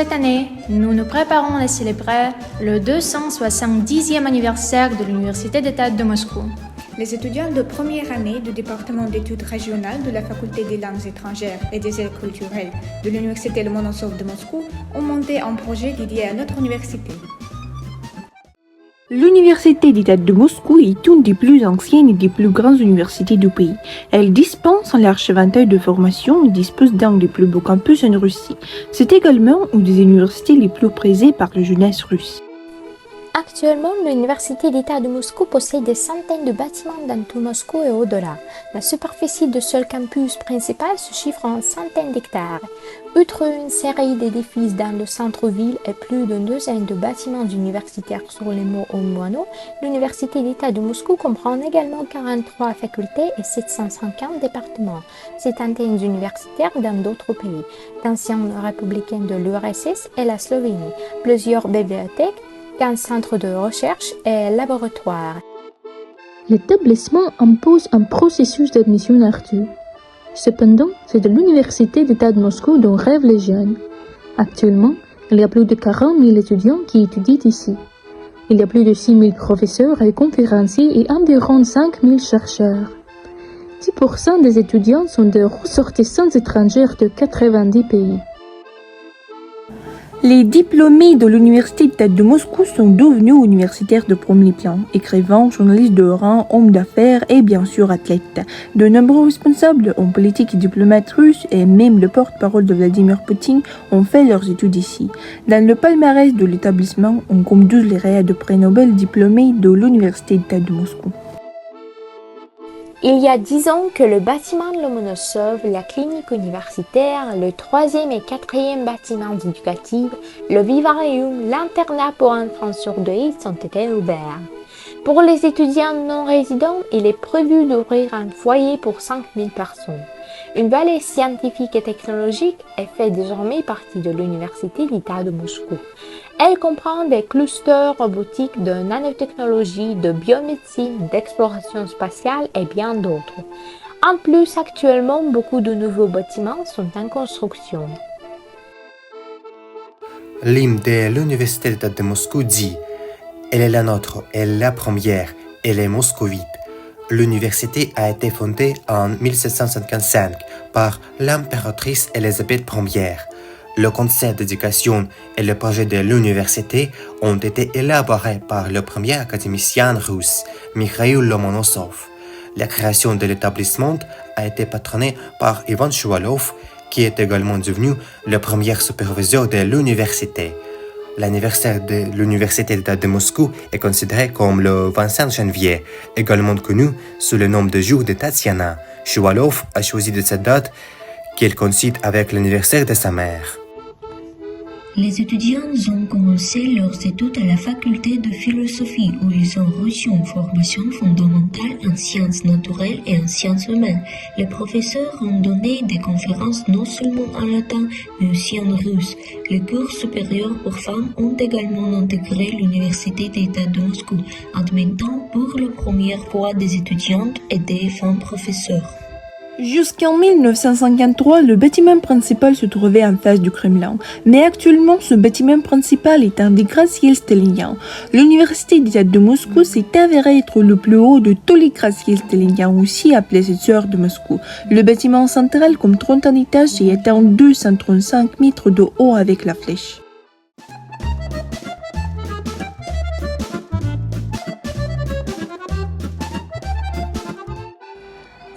cette année, nous nous préparons à célébrer le 270e anniversaire de l'Université d'État de Moscou. Les étudiants de première année du département d'études régionales de la Faculté des langues étrangères et des arts culturels de l'Université Lomonosov de Moscou ont monté un projet dédié à notre université. L'Université d'État de Moscou est une des plus anciennes et des plus grandes universités du pays. Elle dispense un large éventail de formations et dispose d'un des plus beaux campus en Russie. C'est également une des universités les plus prisées par la jeunesse russe. Actuellement, l'Université d'État de Moscou possède des centaines de bâtiments dans tout Moscou et au-delà. La superficie de seul campus principal se chiffre en centaines d'hectares. Outre une série d'édifices dans le centre-ville et plus d'une douzaine de bâtiments universitaires sur les monts Mono, l'Université d'État de Moscou comprend également 43 facultés et 750 départements. C'est antennes universitaires dans d'autres pays, d'anciennes républicaines de l'URSS et la Slovénie, plusieurs bibliothèques, 15 centres de recherche et laboratoires. L'établissement impose un processus d'admission ardue. Cependant, c'est de l'Université d'État de Moscou dont rêvent les jeunes. Actuellement, il y a plus de 40 000 étudiants qui étudient ici. Il y a plus de 6 000 professeurs et conférenciers et environ 5 000 chercheurs. 10% des étudiants sont des ressortissants étrangers de 90 pays. Les diplômés de l'Université d'État de Moscou sont devenus universitaires de premier plan, écrivains, journalistes de rang, hommes d'affaires et bien sûr athlètes. De nombreux responsables, hommes politiques et diplomates russes et même le porte-parole de Vladimir Poutine ont fait leurs études ici. Dans le palmarès de l'établissement, on compte 12 lauréats de prix Nobel diplômés de l'Université d'État de Moscou. Il y a 10 ans que le bâtiment Lomonosov, la clinique universitaire, le 3e et 4e bâtiment éducatif, le vivarium, l'internat pour enfants surdoués ont été ouverts. Pour les étudiants non résidents, il est prévu d'ouvrir un foyer pour 5000 personnes. Une vallée scientifique et technologique fait désormais partie de l'Université d'État de Moscou. Elle comprend des clusters robotiques de nanotechnologie, de biomédecine, d'exploration spatiale et bien d'autres. En plus, actuellement, beaucoup de nouveaux bâtiments sont en construction. L'hymne de l'Université d'État de Moscou dit « Elle est la nôtre, elle est la première, elle est moscovite ». L'université a été fondée en 1755 par l'impératrice Élisabeth Ier. Le concept d'éducation et le projet de l'université ont été élaborés par le premier académicien russe, Mikhail Lomonosov. La création de l'établissement a été patronnée par Ivan Shuvalov, qui est également devenu le premier superviseur de l'université. L'anniversaire de l'Université d'État de Moscou est considéré comme le 25 janvier, également connu sous le nom de jour de Tatiana. Shuvalov a choisi de cette date qu'il coïncide avec l'anniversaire de sa mère. Les étudiants ont commencé leurs études à la faculté de philosophie où ils ont reçu une formation fondamentale en sciences naturelles et en sciences humaines. Les professeurs ont donné des conférences non seulement en latin mais aussi en russe. Les cours supérieurs pour femmes ont également intégré l'Université d'État de Moscou, admettant pour la première fois des étudiantes et des femmes professeurs. Jusqu'en 1953, le bâtiment principal se trouvait en face du Kremlin, mais actuellement ce bâtiment principal est un des gratte-ciels staliniens. L'Université d'État de Moscou s'est avérée être le plus haut de tous les gratte-ciels staliniens, aussi appelés secteurs de Moscou. Le bâtiment central, comme 31 étages, et atteint 235 mètres de haut avec la flèche.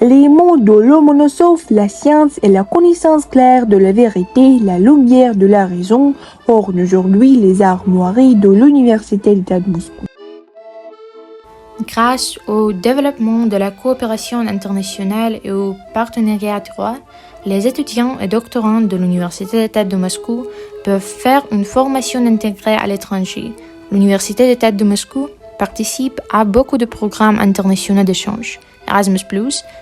Les mots de Lomonosov, la science et la connaissance claire de la vérité, la lumière de la raison, ornent aujourd'hui les armoiries de l'Université d'État de Moscou. Grâce au développement de la coopération internationale et au partenariat étroit, les étudiants et doctorants de l'Université d'État de Moscou peuvent faire une formation intégrée à l'étranger. L'Université d'État de Moscou participe à beaucoup de programmes internationaux d'échange. Erasmus+,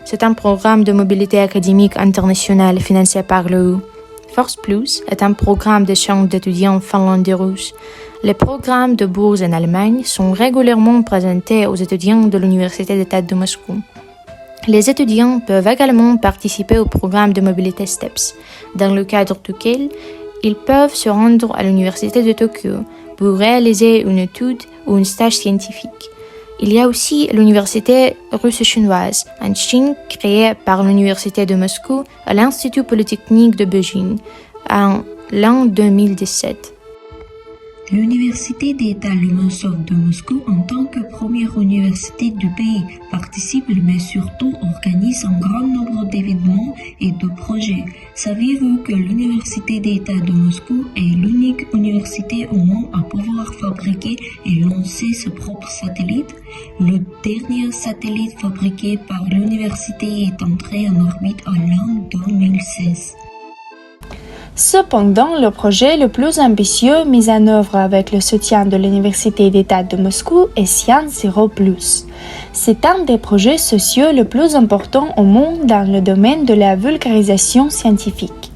c'est un programme de mobilité académique internationale financé par l'EU. Force Plus est un programme d'échange d'étudiants finlandais russes. Les programmes de bourse en Allemagne sont régulièrement présentés aux étudiants de l'Université d'État de Moscou. Les étudiants peuvent également participer au programme de mobilité STEPS, dans le cadre duquel ils peuvent se rendre à l'université de Tokyo pour réaliser une étude ou un stage scientifique. Il y a aussi l'université russo-chinoise en Chine créée par l'université de Moscou et l'Institut polytechnique de Beijing en l'an 2017. L'Université d'État Lomonosov de Moscou, en tant que première université du pays, participe mais surtout organise un grand nombre d'événements et de projets. Saviez-vous que l'Université d'État de Moscou est l'unique université au monde à pouvoir fabriquer et lancer ses propres satellites? Le dernier satellite fabriqué par l'université est entré en orbite en l'an 2016. Cependant, le projet le plus ambitieux mis en œuvre avec le soutien de l'Université d'État de Moscou est Science Zero Plus. C'est un des projets sociaux les plus importants au monde dans le domaine de la vulgarisation scientifique.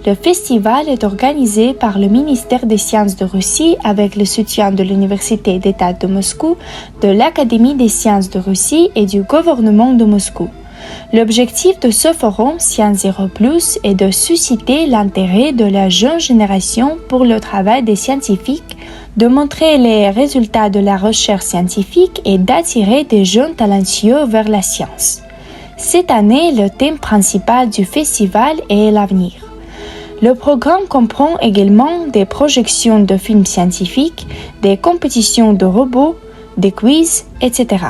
Le festival est organisé par le ministère des Sciences de Russie avec le soutien de l'Université d'État de Moscou, de l'Académie des Sciences de Russie et du gouvernement de Moscou. L'objectif de ce forum Science Zero Plus est de susciter l'intérêt de la jeune génération pour le travail des scientifiques, de montrer les résultats de la recherche scientifique et d'attirer des jeunes talentueux vers la science. Cette année, le thème principal du festival est l'avenir. Le programme comprend également des projections de films scientifiques, des compétitions de robots, des quiz, etc.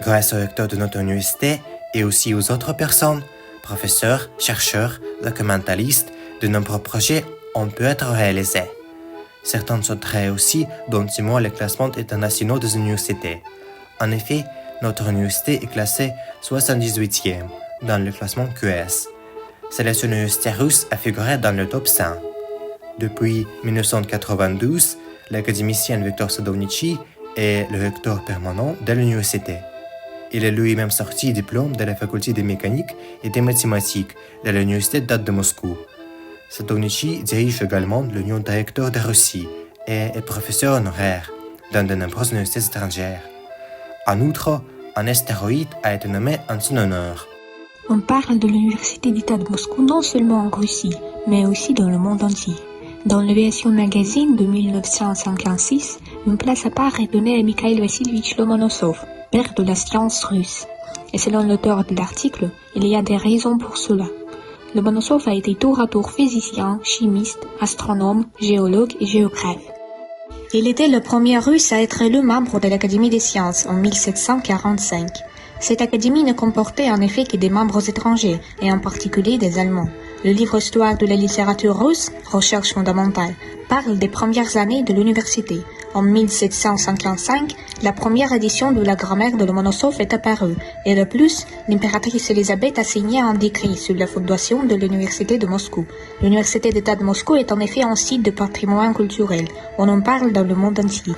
Grâce au recteur de notre université et aussi aux autres personnes, professeurs, chercheurs, documentalistes, de nombreux projets ont pu être réalisés. Certains sauteront aussi dans 6 mois les classements internationaux des universités. En effet, notre université est classée 78e dans le classement QS. C'est la seule université russe à figurer dans le top 100. Depuis 1992, l'académicien Viktor Sadovnichiy est le recteur permanent de l'université. Il est lui-même sorti diplôme de la faculté de mécanique et des mathématiques de l'université d'État de Moscou. Sadovnichiy dirige également l'Union des recteurs de Russie et est professeur honoraire dans de nombreuses universités étrangères. En outre, un astéroïde a été nommé en son honneur. On parle de l'Université d'État de Moscou non seulement en Russie, mais aussi dans le monde entier. Dans l'Aviation Magazine de 1956, une place à part est donnée à Mikhail Vassilievich Lomonosov, père de la science russe. Et selon l'auteur de l'article, il y a des raisons pour cela. Lomonosov a été tour à tour physicien, chimiste, astronome, géologue et géographe. Il était le premier russe à être élu membre de l'Académie des sciences en 1745. Cette académie ne comportait en effet que des membres étrangers, et en particulier des Allemands. Le livre Histoire de la littérature russe, Recherche fondamentale, parle des premières années de l'université. En 1755, la première édition de la grammaire de Lomonosov est apparue, et de plus, l'impératrice Élisabeth a signé un décret sur la fondation de l'université de Moscou. L'université d'État de Moscou est en effet un site de patrimoine culturel. On en parle dans le monde entier.